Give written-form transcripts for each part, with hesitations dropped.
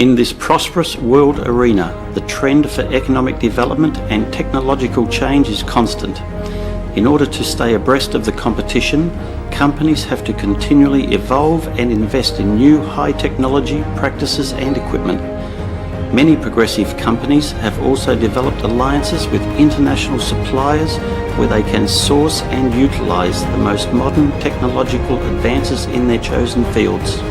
In this prosperous world arena, the trend for economic development and technological change is constant. In order to stay abreast of the competition, companies have to continually evolve and invest in new high technology practices and equipment. Many progressive companies have also developed alliances with international suppliers where they can source and utilize the most modern technological advances in their chosen fields.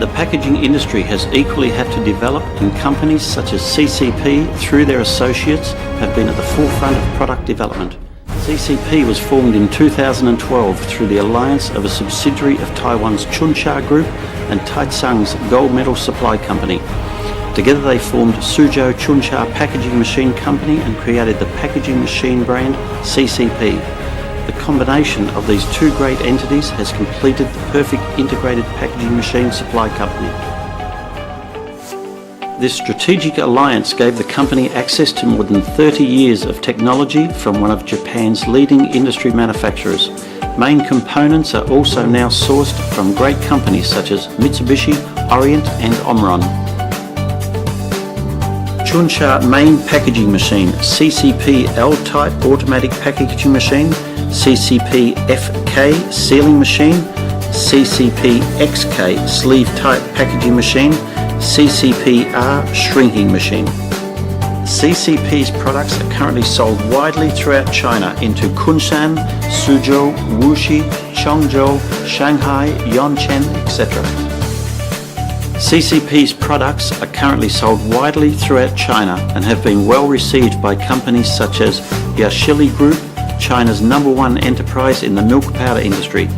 The packaging industry has equally had to develop, and companies such as CCP, through their associates, have been at the forefront of product development. CCP was formed in 2012 through the alliance of a subsidiary of Taiwan's Chuncha Group and Taicang's Gold Medal Supply Company. Together they formed Suzhou Chuncha Packaging Machine Company and created the packaging machine brand CCP. The combination of these two great entities has completed the perfect integrated packaging machine supply company. This strategic alliance gave the company access to more than 30 years of technology from one of Japan's leading industry manufacturers. Main components are also now sourced from great companies such as Mitsubishi, Orient and Omron. Chuncha Main Packaging Machine, CCP L-Type Automatic Packaging Machine, CCP FK Sealing Machine, CCP XK Sleeve Type Packaging Machine, CCP R Shrinking Machine. CCP's products are currently sold widely throughout China into Kunshan, Suzhou, Wuxi, Chongzhou, Shanghai, Yongchen, etc. CCP's products are currently sold widely throughout China and have been well received by companies such as Yashili Group, China's #1 enterprise in the milk powder industry,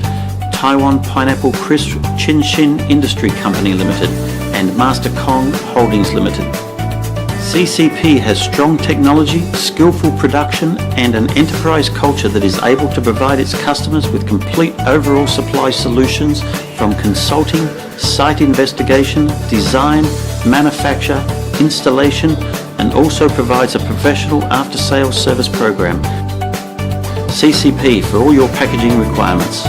Taiwan Pineapple Crisp Chinshin Industry Company Limited, and Master Kong Holdings Limited. CCP has strong technology, skillful production and an enterprise culture that is able to provide its customers with complete overall supply solutions from consulting, site investigation, design, manufacture, installation, and also provides a professional after-sales service program. CCP for all your packaging requirements.